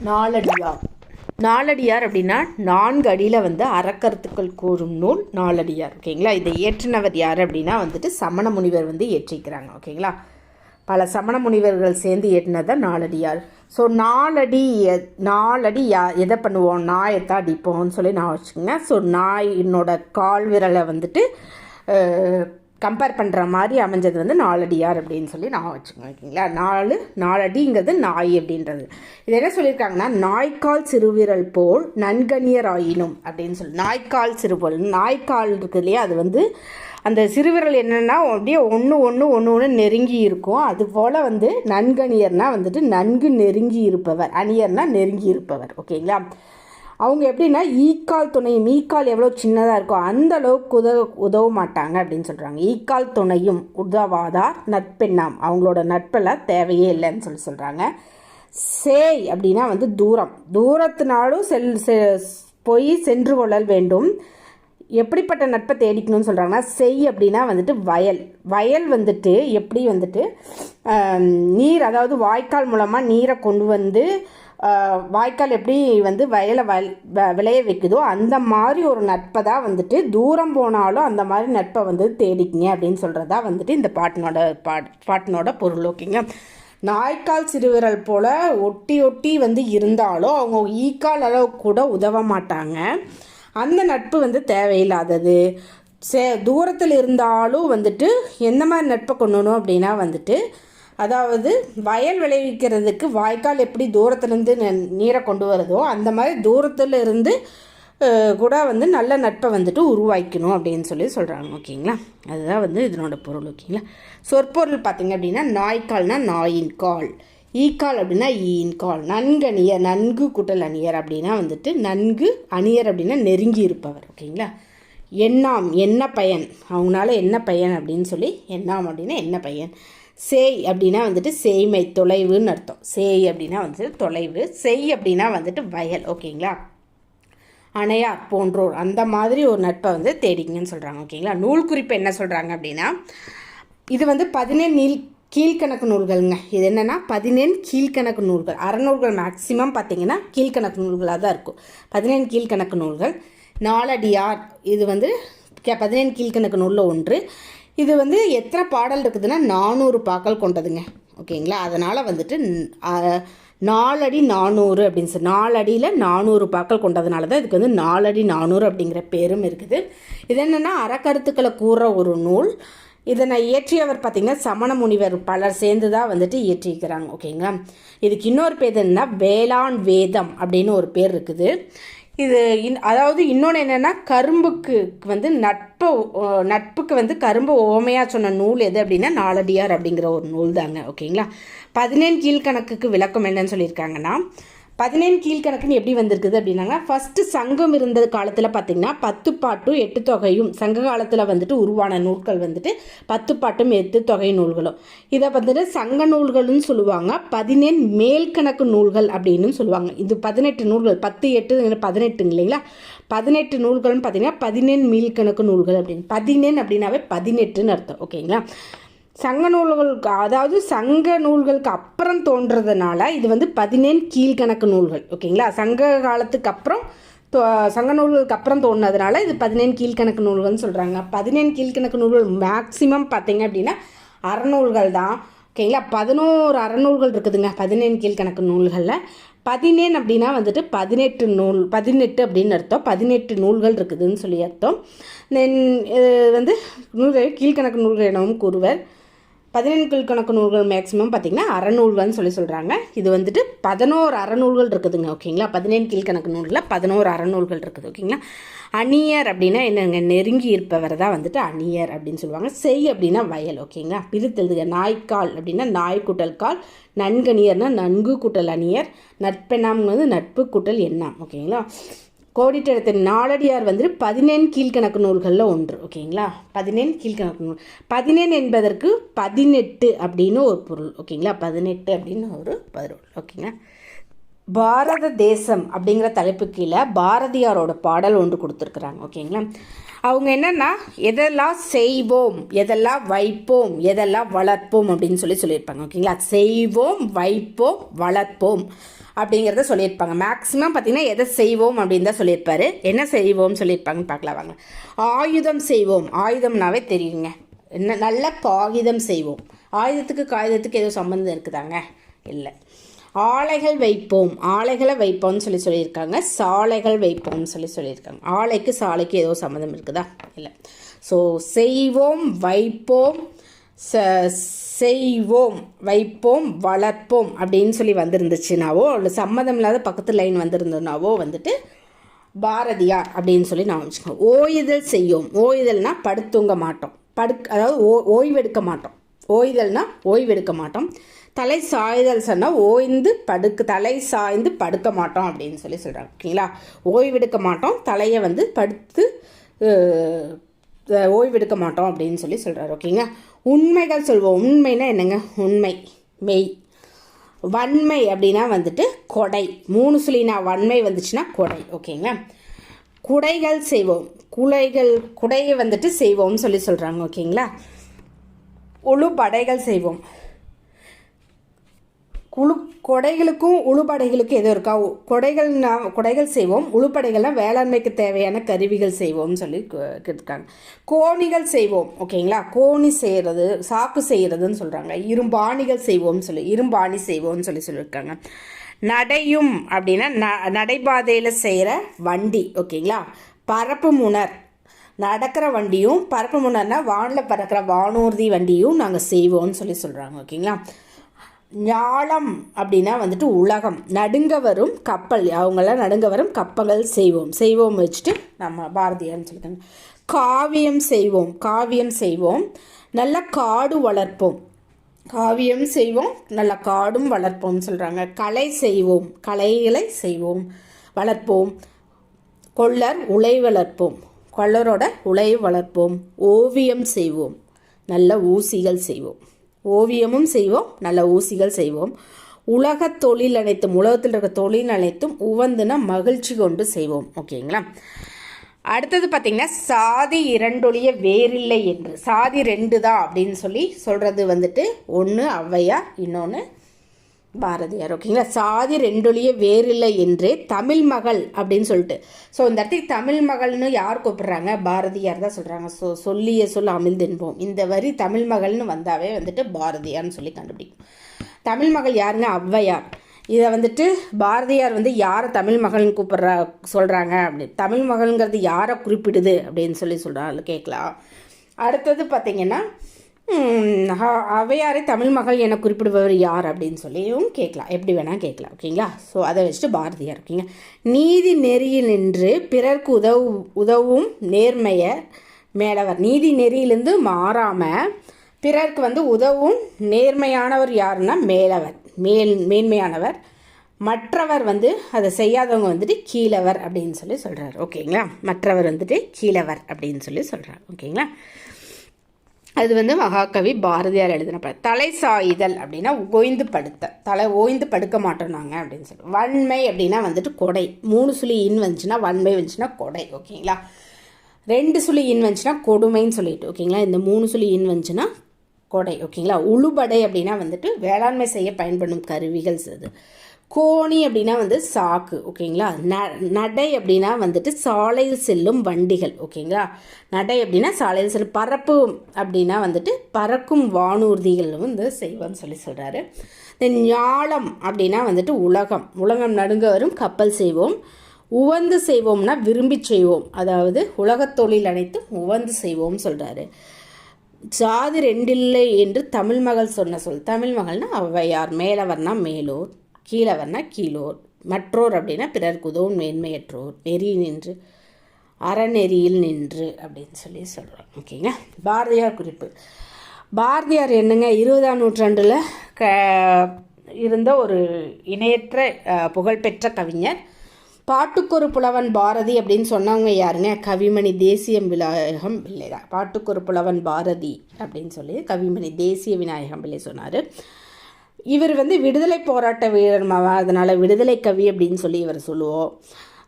நாலடியார். நாலடியார் அப்படின்னா 4 அடியில் வந்து அறக்கருத்துக்கள் கூறும் நூல் நாலடியார். ஓகேங்களா. இதை இயற்றினவர் யார் அப்படின்னா வந்துட்டு சமண முனிவர் வந்து இயற்றிக்கிறாங்க. ஓகேங்களா. பல சமண முனிவர்கள் சேர்ந்து இயற்றினது தான் நாலடியார். ஸோ நாலடி எதை பண்ணுவோம், நாயத்தான் அடிப்போம்னு சொல்லி நான் வச்சுக்கோங்க. ஸோ நாயினோட கால் விரலை வந்துட்டு கம்பேர் பண்ணுற மாதிரி அமைஞ்சது வந்து நாலடியார் அப்படின்னு சொல்லி நான் வச்சுக்கோங்க. ஓகேங்களா. நாலடிங்கிறது நாய் அப்படின்றது. இது என்ன சொல்லியிருக்காங்கன்னா, நாய்க்கால் சிறுவிரல் போல் நன்கணியர் ஆயினும் அப்படின்னு சொல்லி, நாய்க்கால் சிறுவிரல், நாய்க்கால் இருக்குது இல்லையா, அது வந்து அந்த சிறுவிரல் என்னென்னா அப்படியே ஒன்று நெருங்கி இருக்கும். அதுபோல் வந்து நன்கணியர்னால் வந்துட்டு நன்கு நெருங்கி இருப்பவர், அணியர்னால் நெருங்கி இருப்பவர். ஓகேங்களா. அவங்க எப்படின்னா ஈக்கால் துணையும், ஈக்கால் எவ்வளோ சின்னதாக இருக்கோ அந்த அளவுக்கு உதவ மாட்டாங்க அப்படின்னு சொல்கிறாங்க. ஈக்கால் துணையும் உதவாதார் நட்பெண்ணாம், அவங்களோட நட்பெல்லாம் தேவையே இல்லைன்னு சொல்கிறாங்க. சேய் அப்படின்னா வந்து தூரத்தினாலும் போய் சென்று கொள்ளல் வேண்டும். எப்படிப்பட்ட நட்பை தேடிக்கணும்னு சொல்கிறாங்கன்னா, செய் அப்படின்னா வந்துட்டு வயல் வந்துட்டு எப்படி வந்துட்டு நீர், அதாவது வாய்க்கால் மூலமாக நீரை கொண்டு வந்து வாய்க்கால் எப்படி வந்து வயலை விளைய வைக்குதோ அந்த மாதிரி ஒரு நட்பை தான் வந்துட்டு தூரம் போனாலும் அந்த மாதிரி நட்பை வந்து தேடிக்கிங்க அப்படின்னு சொல்கிறதா வந்துட்டு இந்த பாட்டினோட பொருள். ஓகேங்க. நாய்க்கால் சிறுவிரல் போல் ஒட்டி வந்து இருந்தாலும் அவங்க ஈக்கால் அளவு கூட உதவ மாட்டாங்க. அந்த நட்பு வந்து தேவையில்லாதது. தூரத்தில் இருந்தாலும் வந்துட்டு எந்த மாதிரி நட்பை கொண்டணும் அப்படின்னா வந்துட்டு, அதாவது வயல் விளைவிக்கிறதுக்கு வாய்க்கால் எப்படி தூரத்துலேருந்து நீரை கொண்டு வருதோ அந்த மாதிரி தூரத்தில் இருந்து கூட வந்து நல்ல நட்பை வந்துட்டு உருவாக்கணும் அப்படின்னு சொல்லி சொல்கிறாங்க. ஓகேங்களா. அதுதான் வந்து இதனோட பொருள். ஓகேங்களா. சொற்பொருள் பார்த்திங்க அப்படின்னா, நாய்க்கால்னால் நாயின் கால், ஈக்கால் அப்படின்னா ஈயின் கால், நன்கணியர் நன்கு கூட்டல் அணியர் அப்படின்னா வந்துட்டு நன்கு, அணியர் அப்படின்னா நெருங்கி இருப்பவர். ஓகேங்களா. எண்ணாம் என்ன பயன், அவங்களால என்ன பயன் அப்படின்னு சொல்லி, எண்ணாம் அப்படின்னா என்ன பயன். சேய் அப்படின்னா வந்துட்டு சேய்மை, தொலைவுன்னு அர்த்தம். சேய் அப்படின்னா வந்துட்டு தொலைவு, செய் அப்படின்னா வந்துட்டு வயல். ஓகேங்களா. அணையார் போன்றோர், அந்த மாதிரி ஒரு நட்பை வந்து தேடிங்கன்னு சொல்கிறாங்க. ஓகேங்களா. நூல் குறிப்பு என்ன சொல்கிறாங்க அப்படின்னா, இது வந்து 17 கீழ்கணக்கு நூல்கள்ங்க. இது என்னென்னா 17 கீழ்கணக்கு நூல்கள். அறநூல்கள் மேக்சிமம் பார்த்திங்கன்னா கீழ்கணக்கு நூல்களாக தான் இருக்கும். 17 கீழ்கணக்கு நூல்கள். நாலடியார் இது வந்து 17 கீழ்கணக்கு நூலில் ஒன்று. இது வந்து எத்தனை பாடல் இருக்குதுன்னா 400 பாக்கள் கொண்டதுங்க. ஓகேங்களா. அதனால் வந்துட்டு 4 அடி 400 அப்படின்னு சொல்லி, 4 அடியில் 400 பாக்கள் கொண்டதுனால தான் இதுக்கு வந்து 4 அடி 400 அப்படிங்கிற பேரும் இருக்குது. இது என்னென்னா அறக்கருத்துக்களை கூறுற ஒரு நூல். இதனை இயற்றியவர் பார்த்திங்கன்னா சமண முனிவர் பலர் சேர்ந்து தான் வந்துட்டு இயற்றிக்கிறாங்க. ஓகேங்களா. இதுக்கு இன்னொரு பேர் என்னென்னா வேளாண் வேதம் அப்படின்னு ஒரு பேர் இருக்குது. இது அதாவது இன்னொன்று என்னென்னா, கரும்புக்கு வந்து நட்புக்கு வந்து கரும்பு ஓமையாக சொன்ன நூல் எது அப்படின்னா நாலடியார் அப்படிங்கிற ஒரு நூல் தாங்க. ஓகேங்களா. 17 கீழ்கணக்குக்கு விளக்கம் என்னன்னு சொல்லியிருக்காங்கன்னா, 17 கீழ்கணக்குன்னு எப்படி வந்திருக்குது அப்படின்னாங்க, ஃபஸ்ட்டு சங்கம் இருந்த காலத்தில் பார்த்திங்கன்னா 10 பாட்டும் 8 தொகையும், சங்க காலத்தில் வந்துட்டு உருவான நூல்கள் வந்துட்டு 10 பாட்டும் 8 தொகை நூல்களும். இதை வந்துட்டு சங்க நூல்கள்னு சொல்லுவாங்க. 17 மேல்கணக்கு நூல்கள் அப்படின்னு சொல்லுவாங்க. இது 18 நூல்கள், 10 8 18 இல்லைங்களா. 18 நூல்கள்னு பார்த்திங்கன்னா 17 மேல்கணக்கு நூல்கள் அப்படின்னு. 17 அப்படின்னாவே 18ன்னு அர்த்தம். ஓகேங்களா. சங்க நூல்களுக்கு, அதாவது சங்க நூல்களுக்கு அப்புறம் தோன்றதுனால இது வந்து 17 கீழ்கணக்கு நூல்கள். ஓகேங்களா. சங்க காலத்துக்கு அப்புறம் சங்க நூல்களுக்கு அப்புறம் தோன்றதுனால இது 17 கீழ்கணக்கு நூல்கள்னு சொல்கிறாங்க. 17 கீழ்கணக்கு நூல்கள் மேக்சிமம் பார்த்திங்க அப்படின்னா அறநூல்கள் தான். ஓகேங்களா. 11 அறநூல்கள் இருக்குதுங்க 17 கீழ்கணக்கு நூல்களில். 17 அப்படின்னா வந்துட்டு 18 அப்படின்னு அர்த்தம். 18 நூல்கள் இருக்குதுன்னு சொல்லி அர்த்தம். தென் வந்து நூல்கள் கீழ்கணக்கு நூல்கள் எனவும் கூறுவர். 17 கீழ்கணக்கு நூல்கள் மேக்ஸிமம் பார்த்திங்கன்னா அறநூல்கள்னு சொல்லி சொல்கிறாங்க. இது வந்துட்டு 11 அறநூல்கள் இருக்குதுங்க. ஓகேங்களா. 17 கீழ்கணக்கு நூலில் 11 அறநூல்கள் இருக்குது. ஓகேங்களா. அணியர் அப்படின்னா என்னங்க, நெருங்கி இருப்பவர் தான் வந்துட்டு அணியர் அப்படின்னு சொல்லுவாங்க. செய் அப்படின்னா வயல். ஓகேங்களா. பிரித்தெழுதுக. நாய்க்கால் அப்படின்னா நாய் கூட்டல் கால், நன்கணியர்னா நன்கு கூட்டல் அணியர், நட்பெண்ணாம் வந்து நட்பு கூட்டல் எண்ணாம். ஓகேங்களா. கோடிட்டு எடுத்த நாலடியார் வந்துட்டு 17 கீழ்கணக்கு நூல்களில் ஒன்று. ஓகேங்களா. 17 கீழ்கணக்கு நூல். 17 என்பதற்கு 18 அப்படின்னு ஒரு பொருள். ஓகேங்களா. 18 அப்படின்னு ஒரு பொருள். ஓகேங்களா. பாரத தேசம் அப்படிங்கிற தலைப்பு கீழே பாரதியாரோட பாடல் ஒன்று கொடுத்துருக்குறாங்க. ஓகேங்களா, அவங்க என்னென்னா எதெல்லாம் செய்வோம், எதெல்லாம் வைப்போம், எதெல்லாம் வளர்ப்போம் அப்படின்னு சொல்லியிருப்பாங்க. ஓகேங்களா, செய்வோம், வைப்போம், வளர்ப்போம் அப்படிங்கிறத சொல்லியிருப்பாங்க. மேக்ஸிமம் பார்த்திங்கன்னா எதை செய்வோம் அப்படின்னு தான் சொல்லியிருப்பாரு. என்ன செய்வோம் சொல்லியிருப்பாங்கன்னு பார்க்கலாம் வாங்க. ஆயுதம் செய்வோம். ஆயுதம்னாவே தெரியுங்க, என்ன நல்ல காகிதம் செய்வோம். ஆயுதத்துக்கு காகிதத்துக்கு ஏதோ சம்மந்தம் இருக்குதாங்க? இல்லை. ஆலைகள் வைப்போம். ஆலைகளை வைப்போம்னு சொல்லியிருக்காங்க. சாலைகள் வைப்போம்னு சொல்லியிருக்காங்க. ஆலைக்கு சாலைக்கு ஏதோ சம்மந்தம் இருக்குதா? இல்லை. ஸோ செய்வோம், வைப்போம், செய்வோம், வைப்போம், வளர்ப்போம் அப்படின்னு வந்திருந்துச்சுனாவோ, இல்லை சம்மந்தம் இல்லாத பக்கத்து லைன் வந்திருந்ததுனாவோ வந்துட்டு பாரதியார் அப்படின்னு நான் வச்சுக்கோங்க. ஓய்தல் செய்யும். ஓய்தல்னா படுத்தூங்க மாட்டோம், அதாவது ஓய்வெடுக்க மாட்டோம். ஓய்தல்னா ஓய்வெடுக்க மாட்டோம். தலை சாய்தல் சொன்னால் தலை சாய்ந்து படுக்க மாட்டோம் அப்படின்னு சொல்கிறாங்க. ஓகேங்களா, ஓய்வெடுக்க மாட்டோம், தலையை படுத்து ஓய்வெடுக்க மாட்டோம் அப்படின்னு சொல்கிறாரு. ஓகேங்க, உண்மைகள் சொல்வோம். உண்மைனா என்னங்க? உண்மை, மெய். வன்மை அப்படின்னா கொடை. 3 சொல்லினா வன்மை வந்துச்சுன்னா கொடை. ஓகேங்களா, குடைகள் செய்வோம். குடையை செய்வோம்னு சொல்கிறாங்க. ஓகேங்களா, உழுபடைகள் செய்வோம். கொடைகளுக்கும் உழுபடைகளுக்கும் எதுவும் இருக்கா? கொடைகள் செய்வோம். உழுப்படைகள்லாம் வேளாண்மைக்கு தேவையான கருவிகள் செய்வோம்னு கேட்டிருக்காங்க. கோணிகள் செய்வோம். ஓகேங்களா, கோணி செய்கிறது, சாக்கு செய்கிறதுன்னு சொல்கிறாங்க. இரும்பாணிகள் செய்வோம்னு இரும்பாணி செய்வோம்னு சொல்லியிருக்காங்க. நடையும் அப்படின்னா நடைபாதையில் செய்கிற வண்டி. ஓகேங்களா, பரப்பு முனர், நடக்கிற வண்டியும், பரப்பு முனர்னா வானில் பறக்கிற வானூர்தி வண்டியும் நாங்கள் செய்வோம்னு சொல்கிறாங்க. ஓகேங்களா, ஞாலம் அப்படின்னா உலகம். நடுங்க வரும் கப்பல், அவங்களாம் நடுங்க வரும் கப்பல்கள் செய்வோம் வச்சுட்டு நம்ம பாரதியார்னு சொல்லிட்டாங்க. காவியம் செய்வோம். காவியம் செய்வோம், நல்ல காடு வளர்ப்போம். காவியம் செய்வோம், நல்ல காடும் வளர்ப்போம் சொல்கிறாங்க. கலை செய்வோம். கலைகளை செய்வோம், வளர்ப்போம். கொள்ளர் உலை வளர்ப்போம். கொள்ளரோட உலை வளர்ப்போம். ஓவியம் செய்வோம், நல்ல ஊசிகள் செய்வோம். ஓவியமும் செய்வோம், நல்ல ஊசிகள் செய்வோம். உலகத் தொழில் அனைத்தும், உலகத்தில் இருக்க தொழில் அனைத்தும் உவந்துனா மகிழ்ச்சி கொண்டு செய்வோம். ஓகேங்களா, அடுத்தது பார்த்திங்கன்னா சாதி இரண்டொழிய வேறில்லை என்று. சாதி 2 தான் அப்படின்னு சொல்கிறது ஒன்று ஔவையார், இன்னொன்று பாரதியார். ஓகேங்களா, சாதி 2 வேறில்லை என்றே தமிழ் மகள் அப்படின்னு சொல்லிட்டு. ஸோ இந்த இடத்துக்கு தமிழ் மகள்னு யார் கூப்பிட்றாங்க? பாரதியார் தான் சொல்கிறாங்க. ஸோ சொல்லிய சொல் அமிழ்தென்போம். இந்த வரி தமிழ் மகள்னு வந்தாவே பாரதியார்னு கண்டுபிடிக்கும். தமிழ் மகள் யாருங்க? ஔவையார். இதை பாரதியார் யாரை தமிழ் மகள்னு சொல்கிறாங்க அப்படி, தமிழ் மகள்ங்கிறது யாரை குறிப்பிடுது அப்படின்னு சொல்கிறாங்க கேட்கலாம். அடுத்தது பார்த்திங்கன்னா ஔவையாரை தமிழ் மகள் என குறிப்பிடுபவர் யார் அப்படின்னு சொல்லியும் கேட்கலாம், எப்படி வேணால் கேட்கலாம். ஓகேங்களா, ஸோ அதை வச்சுட்டு பாரதியார். ஓகேங்க, நீதி நெறியில் நின்று பிறர்க்கு உதவும் நேர்மைய மேலவர். நீதி நெறியிலிருந்து மாறாமல் பிறர்க்கு உதவும் நேர்மையானவர் யாருன்னா மேலவர், மேன்மையானவர். மற்றவர் அதை செய்யாதவங்க கீழவர் அப்படின்னு சொல்கிறார். ஓகேங்களா, மற்றவர் கீழவர் அப்படின்னு சொல்கிறார். ஓகேங்களா, அது மகாகவி பாரதியார் எழுதின படம். தலை சாய்தல் அப்படின்னா ஓய்ந்து படுக்க மாட்டோம் நாங்கள் அப்படின்னு சொல்லுவோம். வன்மை அப்படின்னா கொடை. 3 சுழி இன் வந்துச்சுன்னா வன்மை வந்துச்சுன்னா கொடை. ஓகேங்களா, 2 சுழி இன் வந்துச்சுன்னா கொடுமைன்னு சொல்லிட்டு. ஓகேங்களா, இந்த 3 சுழி இன் வந்துச்சுன்னா கொடை. ஓகேங்களா, உழுபடை அப்படின்னா வேளாண்மை செய்ய பயன்படும் கருவிகள் அது. கோணி அப்படின்னா சாக்கு. ஓகேங்களா, நடை அப்படின்னா சாலையில் செல்லும் வண்டிகள். ஓகேங்களா, நடை அப்படின்னா சாலையில் செல்லும். பரப்பு அப்படின்னா பறக்கும் வானூர்திகள் செய்வோம்னு சொல்கிறாரு. ஞாலம் அப்படின்னா உலகம் நடுங்க வரும் கப்பல் செய்வோம். உவந்து செய்வோம்னா விரும்பி செய்வோம், அதாவது உலகத் தொழில் அனைத்தும் உவந்து செய்வோம் சொல்கிறாரு. சாதி 2 இல்லை என்று தமிழ் மகள் சொன்ன சொல். தமிழ் மகள்னா ஔவையார். மேலவர்னா மேலோர், கீழவர்னா கீழோர். மற்றோர் அப்படின்னா பிறர்க்கு உதவும் மேன்மையற்றோர். நெறி நின்று அறநெறியில் நின்று அப்படின்னு சொல்கிறோம். ஓகேங்க, பாரதியார் குறிப்பு. பாரதியார் என்னங்க 20ஆம் நூற்றாண்டில் இருந்த ஒரு இணையற்ற புகழ்பெற்ற கவிஞர். பாட்டுக்கொரு புலவன் பாரதி அப்படின்னு சொன்னவங்க யாருங்க? கவிமணி தேசிய விநாயகம் பிள்ளை தான். பாட்டுக்கொரு புலவன் பாரதி அப்படின்னு கவிமணி தேசிய விநாயகம் பிள்ளை சொன்னார். இவர் வந்து விடுதலை போராட்ட வீரர்மாவா, அதனால் விடுதலை கவி அப்படின்னு சொல்லி இவர் சொல்லுவோம்.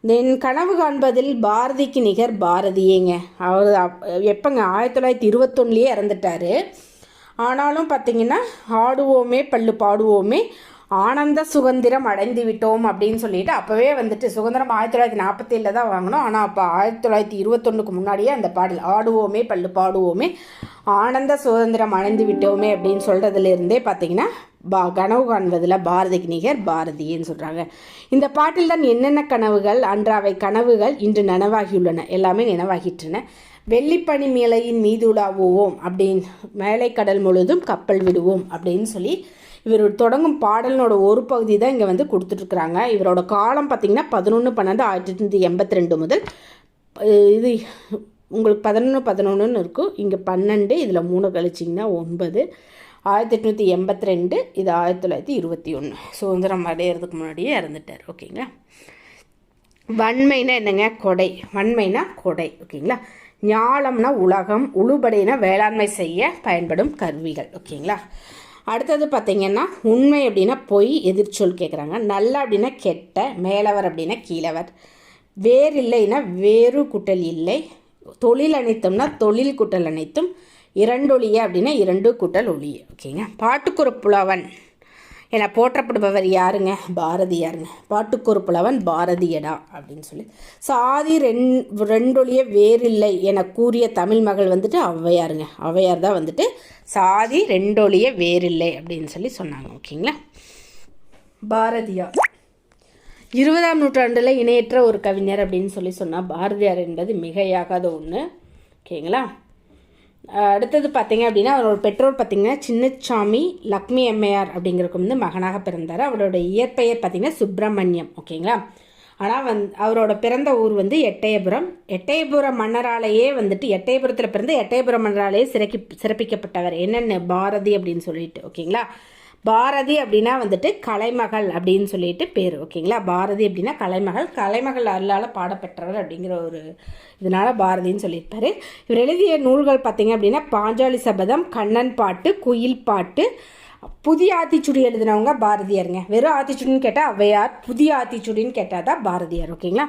தென் கனவு காண்பதில் பாரதிக்கு நிகர் பாரதியேங்க. அவர் எப்போங்க 1921 இறந்துட்டார். ஆனாலும் பார்த்திங்கன்னா ஆடுவோமே பல்லு பாடுவோமே ஆனந்த சுதந்திரம் அடைந்து விட்டோம் அப்படின்னு சொல்லிட்டு அப்போவே வந்துட்டு சுதந்திரம் 1947 தான் வாங்கினோம். ஆனால் அப்போ 1921 முன்னாடியே அந்த பாடல் ஆடுவோமே பல்லு பாடுவோமே ஆனந்த சுதந்திரம் அடைந்து விட்டோமே அப்படின்னு சொல்கிறதுலேருந்தே பார்த்திங்கன்னா கனவு காண்பதில் பாரதிக்கு நிகர் பாரதின்னு சொல்கிறாங்க. இந்த பாட்டில் தான் என்னென்ன கனவுகள் அன்றாவை கனவுகள் இன்று நனவாகியுள்ளன, எல்லாமே நினைவாகின்றன. வெள்ளிப்பனி மேலையின் மீது உலாவுவோம் அப்படின்னு மேலை கடல் முழுதும் கப்பல் விடுவோம் அப்படின்னு சொல்லி இவர் தொடங்கும் பாடலினோட ஒரு பகுதி தான் இங்கே வந்து கொடுத்துட்ருக்குறாங்க. இவரோட காலம் பார்த்திங்கன்னா 11/12/1882 முதல் இது உங்களுக்கு 11/11 இருக்கும். இங்கே 12, இதில் 3 கழிச்சிங்கன்னா 9. 1882, இது 1921. சுதந்திரம் அடையிறதுக்கு முன்னாடியே இறந்துட்டார். ஓகேங்களா. வன்மைனா என்னங்க? கொடை. வன்மைனா கொடை. ஓகேங்களா. ஞாலம்னா உலகம், உழுபடைனா வேளாண்மை செய்ய பயன்படும் கருவிகள். ஓகேங்களா. அடுத்தது பார்த்திங்கன்னா உண்மை அப்படின்னா பொய், எதிர்ச்சொல் கேட்குறாங்க. நல்ல அப்படின்னா கெட்ட, மேலவர் அப்படின்னா கீழவர். வேறு இல்லைன்னா வேறு குட்டல் இல்லை. தொழில் அனைத்தும்னா தொழில் குட்டல் அனைத்தும். இரண்டொழிய அப்படின்னா 2 கூட்டல் ஒளிய. ஓகேங்க. பாட்டுக்கொரு புலவன் என போற்றப்படுபவர் யாருங்க? பாரதியாருங்க. பாட்டுக்கொரு புலவன் பாரதியடா அப்படின்னு சொல்லி. சாதி ரெண்டொழிய வேறில்லை என கூறிய தமிழ் மகள் வந்துட்டு ஔவையாருங்க. ஔவையார் தான் வந்துட்டு சாதி ரெண்டொழிய வேறில்லை அப்படின்னு சொல்லி சொன்னாங்க. ஓகேங்களா. பாரதியார் 20ஆம் நூற்றாண்டில் இணையற்ற ஒரு கவிஞர் அப்படின்னு சொல்லி சொன்னால் பாரதியார் என்பது மிகையாகாத ஒன்று. ஓகேங்களா. அடுத்தது பார்த்திங்க அப்படின்னா அவரோட பெற்றோர் பார்த்திங்கன்னா சின்னசாமி லக்ஷ்மி அம்மையார் அப்படிங்கிறதுக்கு வந்து மகனாக பிறந்தார். அவரோட இயற்பெயர் பார்த்திங்கன்னா சுப்பிரமணியம். ஓகேங்களா. ஆனால் அவரோட பிறந்த ஊர் வந்து எட்டயபுரம். எட்டயபுரம் மன்னராலேயே வந்துட்டு எட்டயபுரத்தில் பிறந்து எட்டயபுரம் மன்னராலேயே சிறப்பிக்கப்பட்டவர் என்னென்னு பாரதி அப்படின்னு சொல்லிட்டு. ஓகேங்களா. பாரதி அப்படின்னா வந்துட்டு கலைமகள் அப்படின்னு சொல்லிட்டு பேர். ஓகேங்களா. பாரதி அப்படின்னா கலைமகள், கலைமகள் அருளால் பாடப்பெற்றவர் அப்படிங்கிற ஒரு இதனால் பாரதின்னு சொல்லியிருப்பார். இவர் எழுதிய நூல்கள் பார்த்திங்க அப்படின்னா பாஞ்சாலி சபதம், கண்ணன் பாட்டு, குயில் பாட்டு. புதிய ஆத்திச்சுடி எழுதினவங்க பாரதியாருங்க. வெறும் ஆத்திச்சுடின்னு கேட்டால் ஔவையார், புதிய ஆத்திச்சுடின்னு கேட்டால் தான் பாரதியார். ஓகேங்களா.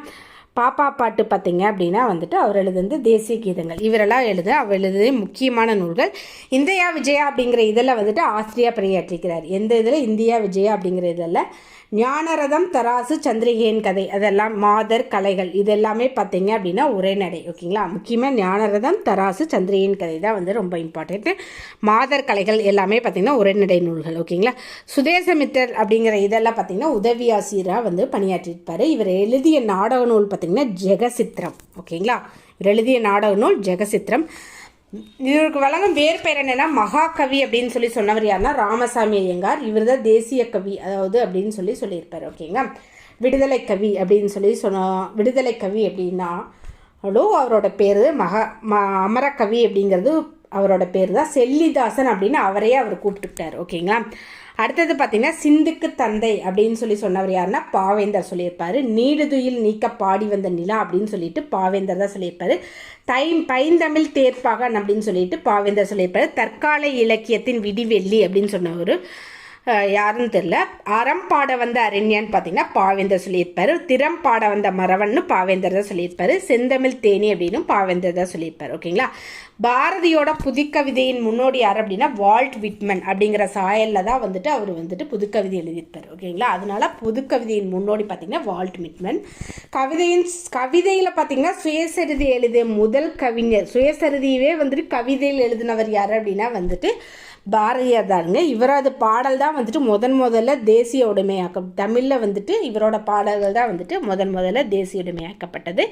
பாப்பா பாட்டு பார்த்திங்க அப்படின்னா வந்துட்டு அவர் எழுதுந்து தேசிய கீதங்கள். இவரெல்லாம் அவர் எழுதுது முக்கியமான நூல்கள். இந்தியா விஜயா அப்படிங்கிற இதில் வந்துட்டு ஆசிரியா பணியாற்றிக்கிறார். எந்த இதில்? இந்தியா விஜயா அப்படிங்கிற இதில். ஞானரதம், தராசு, சந்திரிகையின் கதை, அதெல்லாம் மாதர் கலைகள், இதெல்லாமே பார்த்தீங்க அப்படின்னா உரைநடை. ஓகேங்களா. முக்கியமாக ஞானரதம், தராசு, சந்திரிகையின் கதை தான் வந்து ரொம்ப இம்பார்ட்டன்ட்டு. மாதர் கலைகள் எல்லாமே பார்த்திங்கன்னா உரைநடை நூல்கள். ஓகேங்களா. சுதேசமித்தர் அப்படிங்கிற இதெல்லாம் பார்த்திங்கன்னா உதவி ஆசிரியராக வந்து பணியாற்றிருப்பார். இவர் எழுதிய நாடக நூல் பார்த்திங்கன்னா ஜெகசித்திரம். ஓகேங்களா. இவர் எழுதிய நாடக நூல் ஜெகசித்திரம். இவருக்கு வழங்கும் வேறு பெயர் என்னென்னா மகாகவி அப்படின்னு சொல்லி சொன்னவர் யாருன்னா ராமசாமி ஐயங்கார். இவர் தான் தேசிய கவி அதாவது அப்படின்னு சொல்லியிருப்பார். ஓகேங்களா. விடுதலை கவி அப்படின்னு சொல்லி விடுதலை கவி அப்படின்னா அவரோட பேர் அமரக்கவி அப்படிங்கிறது அவரோட பேர் தான். செல்லிதாசன் அப்படின்னு அவரையே அவர் கூப்பிட்டுக்கிட்டார். ஓகேங்களா. அடுத்தது பார்த்திங்கன்னா சிந்துக்கு தந்தை அப்படின்னு சொல்லி சொன்னவர் யாருன்னா பாவேந்தர் சொல்லியிருப்பார். நீடுதுயில் நீக்க பாடி வந்த நிலா அப்படின்னு சொல்லிட்டு பாவேந்தர் தான் சொல்லியிருப்பார். பைந்தமிழ் தேர்ப்பாகன் அப்படின்னு சொல்லிட்டு பாவேந்தர் சொல்லியிருப்பார். தற்கால இலக்கியத்தின் விடிவெள்ளி அப்படின்னு சொன்னவர் யாருன்னு தெரில. அறம் பாட வந்த அறிஞான்னு பார்த்தீங்கன்னா பாவேந்தர் சொல்லியிருப்பார். திறம் பாட வந்த மறவன்னு பாவேந்தர் தான் சொல்லியிருப்பார். செந்தமிழ் தேனி அப்படின்னு பாவேந்தர் தான் சொல்லியிருப்பார். ஓகேங்களா. பாரதியோட புதுக்கவிதையின் முன்னோடி யார் அப்படின்னா வால்ட் விட்மன் அப்படிங்கிற சாயலில் தான் வந்துட்டு அவர் வந்துட்டு புதுக்கவிதை எழுதியிருப்பார். ஓகேங்களா. அதனால புதுக்கவிதையின் முன்னோடி பார்த்திங்கன்னா வால்ட் விட்மன். கவிதையில் பார்த்திங்கன்னா சுயசரிதை எழுதிய முதல் கவிஞர், சுயசரிதையவே வந்துட்டு கவிதையில் எழுதினவர் யார் அப்படின்னா வந்துட்டு பாரதியார் தாருங்க. இவரது பாடல் தான் வந்துட்டு முதல்ல தேசிய உடைமையாக்கம். தமிழில் வந்துட்டு இவரோட பாடல்கள் தான் வந்துட்டு முதல்ல தேசிய உடைமையாக்கப்பட்டது.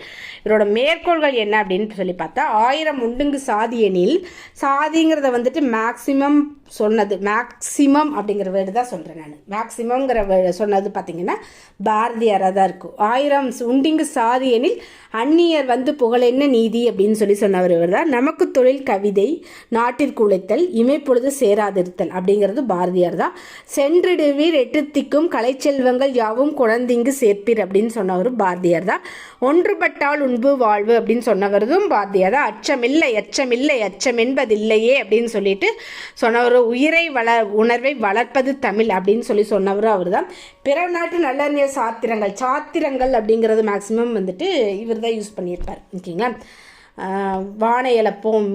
இவரோட மேற்கோள்கள் என்ன அப்படின்னு சொல்லி பார்த்தா 1000 உண்டுங்கு சாதி எனில், சாதிங்கிறத வந்துட்டு மேக்சிமம் சொன்னது, மேக்சிமம் அப்படிங்கிற வேர்டு தான் சொல்கிறேன் நான். மேக்சிமம்ங்கிற சொன்னது பார்த்திங்கன்னா பாரதியாராக தான் இருக்கும். 1000 உண்டிங்கு சாதி எனில் அந்நியர் வந்து புகழென்ன நீதி அப்படின்னு சொன்னவர் இவர் தான். நமக்கு தொழில் கவிதை, நாட்டிற்கு உழைத்தல், இமைப்பொழுது சேராதிருத்தல் அப்படிங்கிறது பாரதியார் தான். சென்றிடுவீர் எட்டுத்திக்கும் கலைச்செல்வங்கள் யாவும் குழந்தைங்கு சேர்ப்பீர் அப்படின்னு சொன்னவர் பாரதியார் தான். ஒன்றுபட்டால் உண்பு வாழ்வு அப்படின்னு சொன்னவரும் பாரதியார் தான். அச்சமில்லை அச்சமில்லை அச்சம் என்பதில்லையே அப்படின்னு சொல்லிட்டு சொன்னவரும் உயிரை உணர்வை வளர்ப்பது தமிழ் அப்படின்னு சொன்னவர் அவர் தான். பிற நாட்டு நல்லறிஞர் சாத்திரங்கள் அப்படிங்கிறது மேக்சிமம் வந்துட்டு இவர் தான் யூஸ் பண்ணியிருப்பார். ஓகேங்களா. வானை இழப்போம்,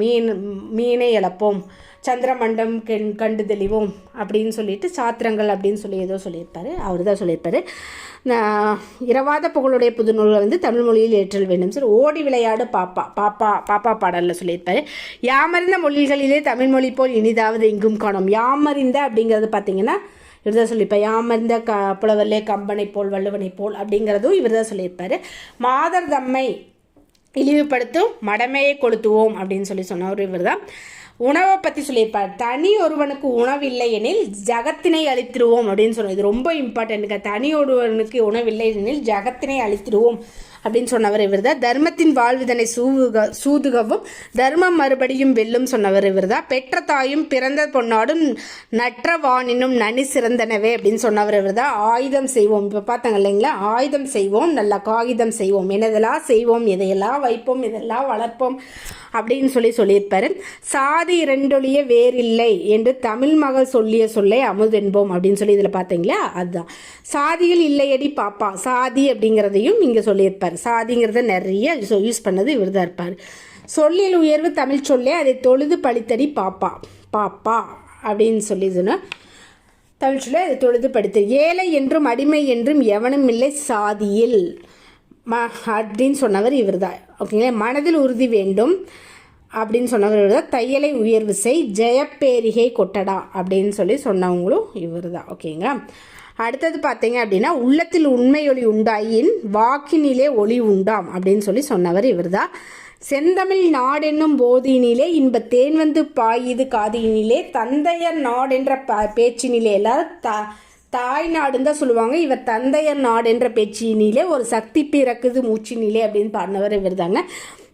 மீனை இழப்போம், சந்திரமண்டம் கண்டு தெளிவோம் அப்படின்னு சொல்லிட்டு சாத்திரங்கள் அப்படின்னு சொல்லி ஏதோ சொல்லியிருப்பார். அவர் தான் சொல்லியிருப்பார். இரவாத புகழுடைய புதுநூல்களை வந்து தமிழ் மொழியில் ஏற்றல் வேண்டும் சார். ஓடி விளையாடு பாப்பா பாடலில் சொல்லியிருப்பார். யாமறிந்த மொழிகளிலே தமிழ் மொழி போல் இனிதாவது எங்கும் காணும். யாமறிந்த அப்படிங்கிறது பார்த்தீங்கன்னா இவர் தான் சொல்லியிருப்பார். யாமறிந்த புலவர்லே கம்பனை போல் வள்ளுவனை போல் அப்படிங்கிறதும் இவர் தான் சொல்லியிருப்பார். மாதர் தம்மை இழிவுபடுத்தும் மடமையை கொளுத்துவோம் அப்படின்னு சொன்னவர் இவர் தான். உணவை பற்றி சொல்லியிருப்பார். தனி ஒருவனுக்கு உணவில்லை எனில் ஜகத்தினை அழித்திடுவோம் அப்படின்னு சொன்னது. இது ரொம்ப இம்பார்ட்டன்ட்டுங்க. தனி ஒருவனுக்கு உணவில்லை எனில் ஜகத்தினை அழித்திடுவோம் அப்படின்னு சொன்னவர் இவர் தான். தர்மத்தின் வாழ்விதனை சூதுகவும் தர்மம் மறுபடியும் வெல்லும் சொன்னவர் இவர் தான். பெற்ற தாயும் பிறந்த பொன்னாடும் நற்ற வானினும் நனி சிறந்தனவே அப்படின்னு சொன்னவர் இவர் தான். ஆயுதம் செய்வோம். இப்போ பார்த்தாங்க இல்லைங்களா, ஆயுதம் செய்வோம், நல்ல காகிதம் செய்வோம், என்னதெல்லாம் செய்வோம், எதையெல்லாம் வைப்போம், இதெல்லாம் வளர்ப்போம் அப்படின்னு சொல்லியிருப்பாரு. சாதி இரண்டொழிய வேறில்லை என்று தமிழ் மகள் சொல்லிய சொல்லை அமுதென்போம் அப்படின்னு இதில் பார்த்தீங்களா, அதுதான். சாதிகள் இல்லையடி பாப்பா, சாதி அப்படிங்கிறதையும் இங்கே சொல்லியிருப்பார். சாதிங்கிறத நிறைய யூஸ் பண்ணது இவர் தான் இருப்பார். சொல்லில் உயர்வு தமிழ் சொல்லே, அதை தொழுது பழித்தடி பாப்பா அப்படின்னு சொன்ன தமிழ் சொல்லே, அதை தொழுது படித்தடி. ஏழை என்றும் அடிமை என்றும் எவனும் இல்லை சாதியில் அப்படின்னு சொன்னவர் இவர் தான். ஓகேங்களா. மனதில் உறுதி வேண்டும் அப்படின்னு சொன்னவர் இவர் தான். தையலை உயர்வு செய், ஜெயப்பேரிகை கொட்டடா அப்படின்னு சொன்னவங்களும் இவர் தான். ஓகேங்களா. அடுத்தது பார்த்தீங்க அப்படின்னா, உள்ளத்தில் உண்மையொளி உண்டாயின் வாக்கினிலே ஒளி உண்டாம் அப்படின்னு சொன்னவர் இவர் தான். செந்தமிழ் நாடென்னும் போதினிலே இன்ப தேன் வந்து பாயுது காதினிலே, தந்தையர் நாடென்ற பேச்சினிலே, எல்லாரும் தாய் நாடுன்னு தான் சொல்லுவாங்க. இவர் தந்தையர் நாடு என்ற பேச்சினிலே ஒரு சக்தி பிறக்குது மூச்சினிலே அப்படின்னு பாடினவர் இவர் தாங்க.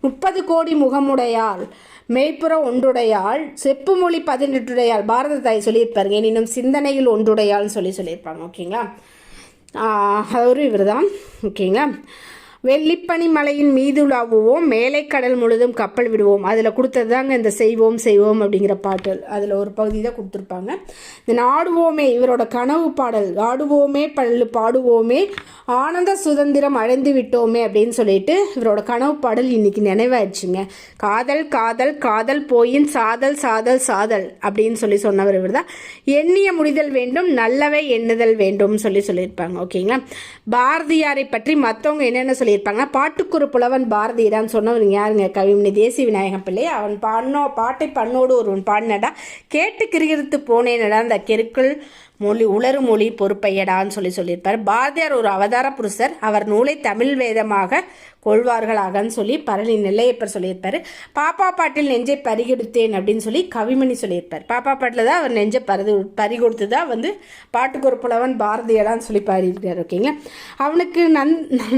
30 கோடி முகமுடையாள் மெய்ப்புற ஒன்றுடையாள் செப்பு மொழி 18 பாரத தாய் சொல்லியிருப்பாருங்க. எனினும் சிந்தனையில் ஒன்றுடையாள்னு சொல்லியிருப்பாங்க. ஓகேங்களா. அவரும் இவர் தான். ஓகேங்களா. வெள்ளிப்பனி மலையின் மீது உலாவுவோம், மேலை கடல் முழுதும் கப்பல் விடுவோம். அதில் கொடுத்தது தாங்க இந்த செய்வோம் அப்படிங்கிற பாடல். அதில் ஒரு பகுதி தான் கொடுத்துருப்பாங்க. இந்த நாடுவோமே இவரோட கனவு பாடல். ஆடுவோமே பல்லு பாடுவோமே ஆனந்த சுதந்திரம் அடைந்து விட்டோமே அப்படின்னு சொல்லிட்டு இவரோட கனவு பாடல் இன்னைக்கு நினைவாயிடுச்சுங்க. காதல் காதல் காதல் போயின் சாதல் சாதல் சாதல் அப்படின்னு சொன்னவர் இவர் தான். எண்ணிய முடிதல் வேண்டும், நல்லவை எண்ணுதல் வேண்டும் சொல்லியிருப்பாங்க. ஓகேங்களா. பாரதியாரை பற்றி மற்றவங்க என்னென்ன சொல்லியிருப்பாங்க, பாட்டுக்குரு புலவன் பாரதியாரான்னு சொன்னவர் யாருங்க, கவிமணி தேசிய விநாயகம் பிள்ளை. அவன் பாட்டை பண்ணோடு ஒருவன் பாடினடா, கேட்டு கிரிகிரித்து போனேனடா அந்த கெருக்கள் மொழி உளறு மொழி பொறுப்பையடான்னு சொல்லியிருப்பார். பாரதியார் ஒரு அவதார புருஷர், அவர் நூலை தமிழ் வேதமாக கொள்வார்களாகன்னு பரணி நெல்லையப்பர் சொல்லியிருப்பார். பாப்பா பாட்டில் நெஞ்சை பறிகொடுத்தேன் அப்படின்னு கவிமணி சொல்லியிருப்பார். பாப்பா பாட்டில் தான் அவர் நெஞ்சை பறிகொடுத்து தான் பாட்டுக்கு ஒரு புலவன் பாரதியாரான்னு பாடியிருக்கார். ஓகேங்களா. அவனுக்கு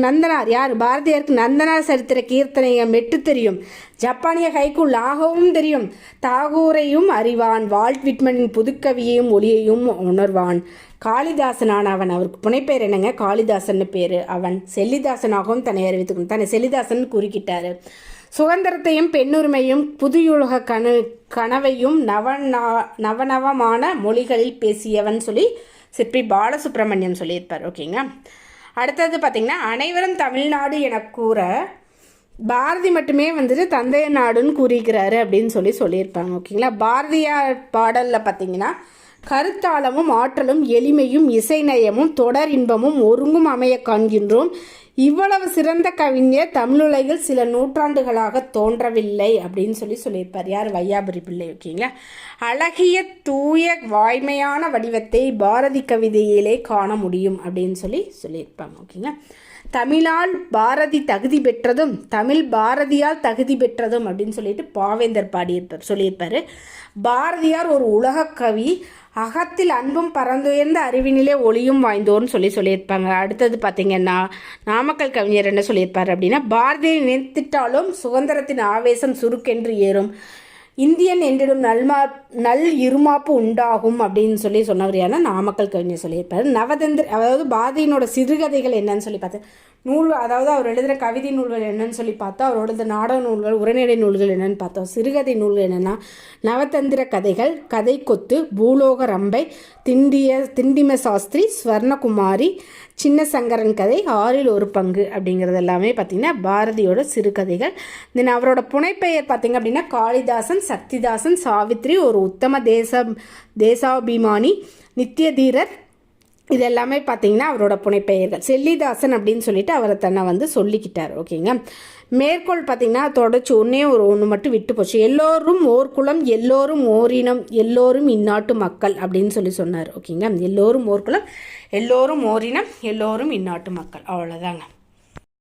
நந்தனார் யார், பாரதியாருக்கு நந்தனார் சரித்திர கீர்த்தனையை மெட்டு தெரியும், ஜப்பானிய ஹைக்கு லாகவும் தெரியும், தாகூரையும் அறிவான், வால்ட் விட்மனின் புதுக்கவியையும் ஒளியையும் உணர்வான். காளிதாசனான அவன், அவருக்கு புனைப்பேர் என்னங்க, காளிதாசன் பேர். அவன் செல்லிதாசனாகவும் தன்னை அறிவித்துக்கணும், தன்னை செல்லிதாசன் குறுக்கிட்டார். சுதந்திரத்தையும் பெண்ணுரிமையும் புதியுலக கனவையும் நவநவமான மொழிகளில் பேசியவன் சிற்பி பாலசுப்ரமணியம் சொல்லியிருப்பார். ஓகேங்க. அடுத்தது பார்த்திங்கன்னா, அனைவரும் தமிழ்நாடு என கூற பாரதி மட்டுமே தந்தையர் நாடுன்னு கூறிக்கிறாரு அப்படின்னு சொல்லியிருப்பாங்க. ஓகேங்களா. பாரதியார் பாடலில் பார்த்திங்கன்னா, கருத்தாளமும் ஆற்றலும் எளிமையும் இசைநயமும் தொடர் இன்பமும் ஒருங்கும் அமைய காண்கின்றோம். இவ்வளவு சிறந்த கவிஞர் தமிழுலகில் சில நூற்றாண்டுகளாக தோன்றவில்லை அப்படின்னு சொல்லியிருப்பார். யார், வையாபுரி பிள்ளை. ஓகேங்களா. அழகிய தூய வாய்மையான வடிவத்தை பாரதி கவிதையிலே காண முடியும் அப்படின்னு சொல்லியிருப்பாங்க. ஓகேங்களா. தமிழால் பாரதி தகுதி பெற்றதும் தமிழ் பாரதியால் தகுதி பெற்றதும் அப்படின்னு பாவேந்தர் சொல்லியிருப்பார். பாரதியார் ஒரு உலக கவி, அகத்தில் அன்பும் பரந்துயர்ந்த அறிவினிலே ஒளியும் வாய்ந்தோர்னு சொல்லியிருப்பாங்க. அடுத்தது பார்த்திங்கன்னா, நாமக்கல் கவிஞர் என்ன சொல்லியிருப்பார் அப்படின்னா, பாரதியை நினைத்திட்டாலும் சுதந்திரத்தின் ஆவேசம் சுருக்கென்று ஏறும், இந்தியன் என்றிடும் நல் இருமாப்பு உண்டாகும் அப்படின்னு சொன்னவர் யாருன்னா நாமக்கல் கவிஞர் சொல்லியிருப்பார். நவதந்திர அதாவது பாரதியினோட சிறுகதைகள் என்னன்னு சொல்லி பார்த்தேன் நூல், அதாவது அவர் எழுதுகிற கவிதை நூல்கள் என்னன்னு சொல்லி பார்த்தோம், அவர் எழுதுகிற நாடக நூல்கள் உரைநடை நூல்கள் என்னென்னு பார்த்தோம். சிறுகதை நூல்கள் என்னென்னா நவதந்திர கதைகள், கதை கொத்து, பூலோக ரம்பை, திண்டிம சாஸ்திரி, ஸ்வர்ணகுமாரி, சின்ன சங்கரன் கதை, 1/6 பங்கு அப்படிங்கிறது எல்லாமே பார்த்திங்கன்னா பாரதியோட சிறுகதைகள். தென் அவரோட புனைப்பெயர் பார்த்திங்க அப்படின்னா காளிதாசன், சக்திதாசன், சாவித்ரி, ஒரு உத்தம தேசாபிமானி, நித்திய தீரர், இது எல்லாமே பார்த்திங்கன்னா அவரோட புனைப்பெயர்கள். செல்லிதாசன் அப்படின்னு சொல்லிட்டு அவரை தன்னை வந்து சொல்லிக்கிட்டார். ஓகேங்க. மேற்கோள் பார்த்திங்கன்னா தொடர்ச்சி ஒன்று மட்டும் விட்டு போச்சு. எல்லோரும் ஓர் குலம், எல்லோரும் ஓரினம், எல்லோரும் இந்நாட்டு மக்கள் அப்படின்னு சொன்னார். ஓகேங்க. எல்லோரும் ஓர் குலம், எல்லோரும் ஓரினம், எல்லோரும் இந்நாட்டு மக்கள், அவ்வளோதாங்க.